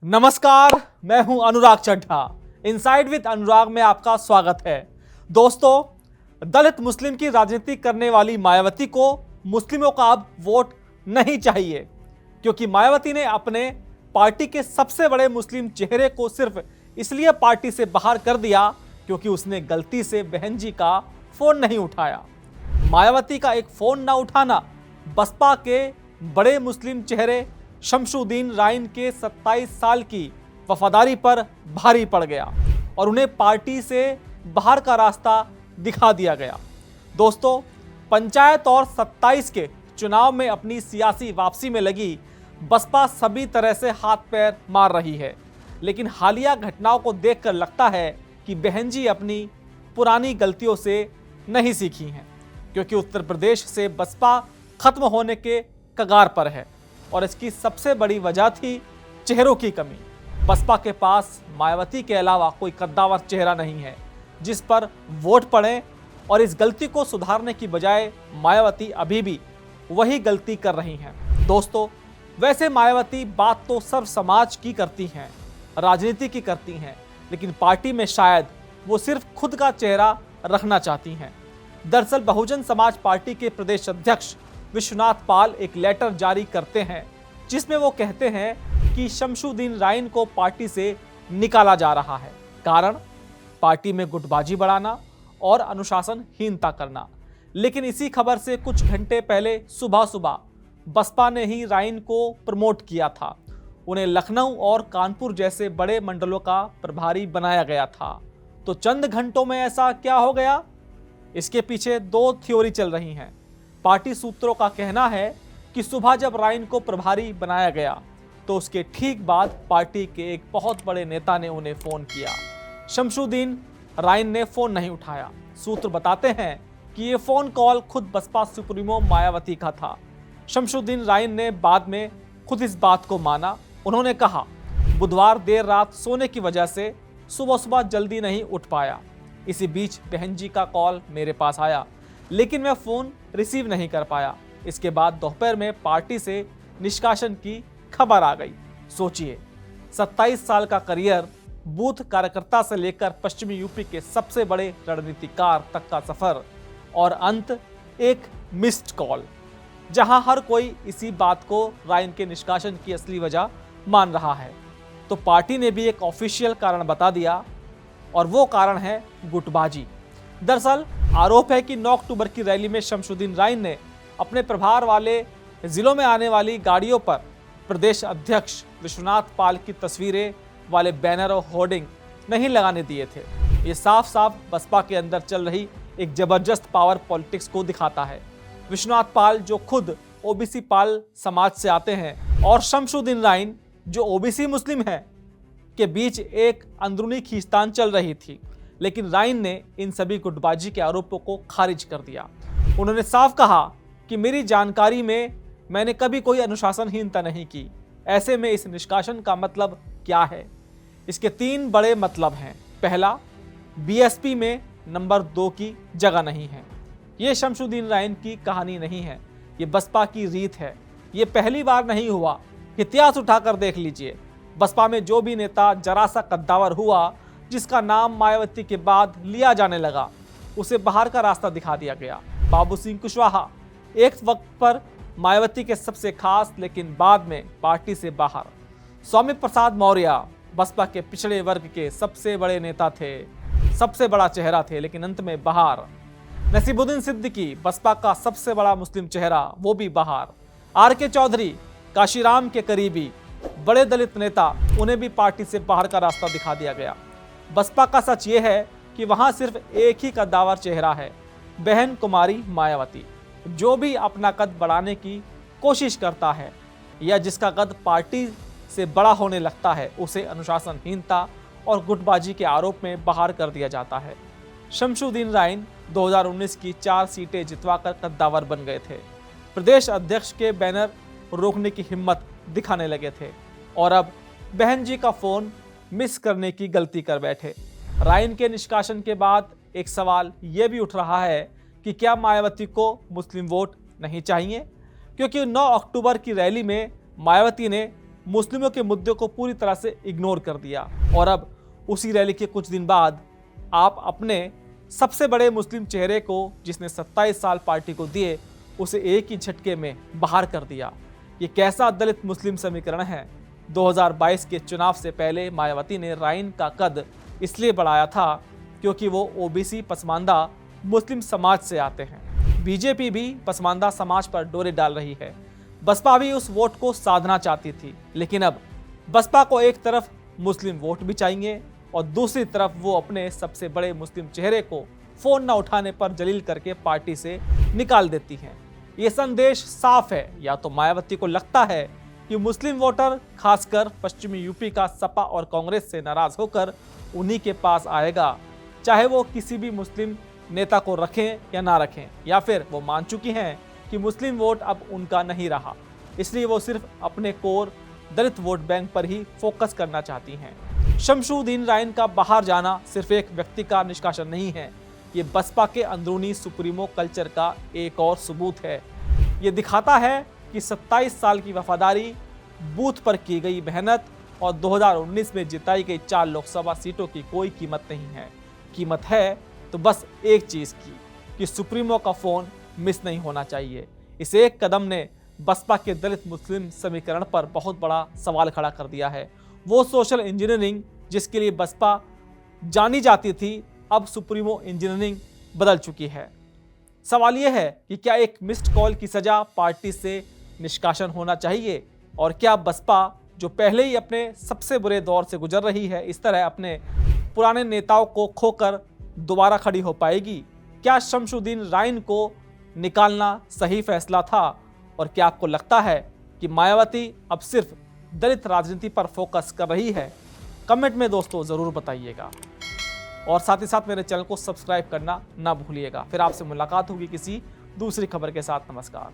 नमस्कार, मैं हूं अनुराग चड्ढा। इनसाइड विद अनुराग में आपका स्वागत है। दोस्तों, दलित मुस्लिम की राजनीति करने वाली मायावती को मुस्लिमों का अब वोट नहीं चाहिए, क्योंकि मायावती ने अपने पार्टी के सबसे बड़े मुस्लिम चेहरे को सिर्फ इसलिए पार्टी से बाहर कर दिया क्योंकि उसने गलती से बहन जी का फोन नहीं उठाया। मायावती का एक फोन ना उठाना बसपा के बड़े मुस्लिम चेहरे शमशुद्दीन राइन के 27 साल की वफादारी पर भारी पड़ गया और उन्हें पार्टी से बाहर का रास्ता दिखा दिया गया। दोस्तों, पंचायत और 27 के चुनाव में अपनी सियासी वापसी में लगी बसपा सभी तरह से हाथ पैर मार रही है, लेकिन हालिया घटनाओं को देखकर लगता है कि बहन जी अपनी पुरानी गलतियों से नहीं सीखी हैं, क्योंकि उत्तर प्रदेश से बसपा खत्म होने के कगार पर है और इसकी सबसे बड़ी वजह थी चेहरों की कमी। बसपा के पास मायावती के अलावा कोई कद्दावर चेहरा नहीं है जिस पर वोट पड़े, और इस गलती को सुधारने की बजाय मायावती अभी भी वही गलती कर रही हैं। दोस्तों, वैसे मायावती बात तो सर्व समाज की करती हैं, राजनीति की करती हैं, लेकिन पार्टी में शायद वो सिर्फ खुद का चेहरा रखना चाहती हैं। दरअसल बहुजन समाज पार्टी के प्रदेश अध्यक्ष विश्वनाथ पाल एक लेटर जारी करते हैं जिसमें वो कहते हैं कि शमशुद्दीन राइन को पार्टी से निकाला जा रहा है। कारण पार्टी में गुटबाजी बढ़ाना और अनुशासनहीनता करना। लेकिन इसी खबर से कुछ घंटे पहले सुबह सुबह बसपा ने ही राइन को प्रमोट किया था। उन्हें लखनऊ और कानपुर जैसे बड़े मंडलों का प्रभारी बनाया गया था। तो चंद घंटों में ऐसा क्या हो गया? इसके पीछे दो थ्योरी चल रही हैं। पार्टी सूत्रों का कहना है कि सुबह जब राइन को प्रभारी बनाया गया तो उसके ठीक बाद पार्टी के एक बहुत बड़े नेता ने उन्हें फोन किया। शमशुद्दीन राइन ने फोन नहीं उठाया। सूत्र बताते हैं कि ये फोन कॉल खुद बसपा सुप्रीमो मायावती का था। शमशुद्दीन राइन ने बाद में खुद इस बात को माना। उन्होंने कहा, बुधवार देर रात सोने की वजह से सुबह सुबह जल्दी नहीं उठ पाया। इसी बीच बहन जी का कॉल मेरे पास आया, लेकिन मैं फोन रिसीव नहीं कर पाया। इसके बाद दोपहर में पार्टी से निष्कासन की खबर आ गई। सोचिए, 27 साल का करियर, बूथ कार्यकर्ता से लेकर पश्चिमी यूपी के सबसे बड़े रणनीतिकार तक का सफर, और अंत एक मिस्ड कॉल, जहां हर कोई इसी बात को राइन के निष्कासन की असली वजह मान रहा है। तो पार्टी ने भी एक ऑफिशियल कारण बता दिया, और वो कारण है गुटबाजी। दरअसल आरोप है कि 9 अक्टूबर की रैली में शमशुद्दीन राइन ने अपने प्रभार वाले जिलों में आने वाली गाड़ियों पर प्रदेश अध्यक्ष विश्वनाथ पाल की तस्वीरें वाले बैनर और होर्डिंग नहीं लगाने दिए थे। ये साफ साफ बसपा के अंदर चल रही एक जबरदस्त पावर पॉलिटिक्स को दिखाता है। विश्वनाथ पाल जो खुद ओबीसी पाल समाज से आते हैं और शमशुद्दीन राइन जो ओबीसी मुस्लिम है के बीच एक अंदरूनी खींचतान चल रही थी, लेकिन राइन ने इन सभी गुटबाजी के आरोपों को खारिज कर दिया। उन्होंने साफ कहा कि मेरी जानकारी में मैंने कभी कोई अनुशासनहीनता नहीं की। ऐसे में इस निष्कासन का मतलब क्या है? इसके 3 बड़े मतलब हैं। पहला, बीएसपी में नंबर 2 की जगह नहीं है। ये शमशुद्दीन राइन की कहानी नहीं है, ये बसपा की रीत है। ये पहली बार नहीं हुआ। इतिहास उठाकर देख लीजिए। बसपा में जो भी नेता जरा सा कद्दावर हुआ, जिसका नाम मायावती के बाद लिया जाने लगा, उसे बाहर का रास्ता दिखा दिया गया। बाबू सिंह कुशवाहा एक वक्त पर मायावती के सबसे खास, लेकिन बाद में पार्टी से बाहर। स्वामी प्रसाद मौर्य बसपा के पिछड़े वर्ग के सबसे बड़े नेता थे, सबसे बड़ा चेहरा थे, लेकिन अंत में बाहर। नसीबुद्दीन सिद्दीकी बसपा का सबसे बड़ा मुस्लिम चेहरा, वो भी बाहर। आर.के. चौधरी काशीराम के करीबी बड़े दलित नेता, उन्हें भी पार्टी से बाहर का रास्ता दिखा दिया गया। बसपा का सच ये है कि वहां सिर्फ एक ही कद्दावर चेहरा है, बहन कुमारी मायावती। जो भी अपना कद बढ़ाने की कोशिश करता है या जिसका कद पार्टी से बड़ा होने लगता है, उसे अनुशासनहीनता और गुटबाजी के आरोप में बाहर कर दिया जाता है। शमशुद्दीन राइन 2019 की 4 सीटें जितवाकर कद्दावर बन गए थे। प्रदेश अध्यक्ष के बैनर रोकने की हिम्मत दिखाने लगे थे, और अब बहन जी का फोन मिस करने की गलती कर बैठे। राइन के निष्कासन के बाद एक सवाल यह भी उठ रहा है कि क्या मायावती को मुस्लिम वोट नहीं चाहिए? क्योंकि 9 अक्टूबर की रैली में मायावती ने मुस्लिमों के मुद्दों को पूरी तरह से इग्नोर कर दिया। और अब उसी रैली के कुछ दिन बाद आप अपने सबसे बड़े मुस्लिम चेहरे को, जिसने 27 साल पार्टी को दिए, उसे एक ही झटके में बाहर कर दिया। ये कैसा दलित मुस्लिम समीकरण है? 2022 के चुनाव से पहले मायावती ने राइन का कद इसलिए बढ़ाया था क्योंकि वो ओबीसी पसमानदा मुस्लिम समाज से आते हैं। बीजेपी भी पसमानदा समाज पर डोरे डाल रही है। बसपा भी उस वोट को साधना चाहती थी, लेकिन अब बसपा को एक तरफ मुस्लिम वोट भी चाहिए और दूसरी तरफ वो अपने सबसे बड़े मुस्लिम चेहरे को फोन न उठाने पर जलील करके पार्टी से निकाल देती हैं। ये संदेश साफ है, या तो मायावती को लगता है कि मुस्लिम वोटर खासकर पश्चिमी यूपी का सपा और कांग्रेस से नाराज होकर उन्हीं के पास आएगा, चाहे वो किसी भी मुस्लिम नेता को रखें या ना रखें, या फिर वो मान चुकी हैं कि मुस्लिम वोट अब उनका नहीं रहा, इसलिए वो सिर्फ अपने कोर दलित वोट बैंक पर ही फोकस करना चाहती हैं। शमशुद्दीन राइन का बाहर जाना सिर्फ एक व्यक्ति का निष्कासन नहीं है, ये बसपा के अंदरूनी सुप्रीमो कल्चर का एक और सबूत है। ये दिखाता है कि 27 साल की वफादारी, बूथ पर की गई मेहनत और 2019 में जिताई गई 4 लोकसभा सीटों की कोई कीमत नहीं है। कीमत है तो बस एक चीज़ की, कि सुप्रीमो का फ़ोन मिस नहीं होना चाहिए। इस एक कदम ने बसपा के दलित मुस्लिम समीकरण पर बहुत बड़ा सवाल खड़ा कर दिया है। वो सोशल इंजीनियरिंग जिसके लिए बसपा जानी जाती थी, अब सुप्रीमो इंजीनियरिंग बदल चुकी है। सवाल यह है कि क्या एक मिस्ड कॉल की सजा पार्टी से निष्कासन होना चाहिए, और क्या बसपा, जो पहले ही अपने सबसे बुरे दौर से गुजर रही है, इस तरह अपने पुराने नेताओं को खोकर दोबारा खड़ी हो पाएगी? क्या शमशुद्दीन राइन को निकालना सही फैसला था, और क्या आपको लगता है कि मायावती अब सिर्फ दलित राजनीति पर फोकस कर रही है? कमेंट में दोस्तों ज़रूर बताइएगा, और साथ ही साथ मेरे चैनल को सब्सक्राइब करना ना भूलिएगा। फिर आपसे मुलाकात होगी किसी दूसरी खबर के साथ। नमस्कार।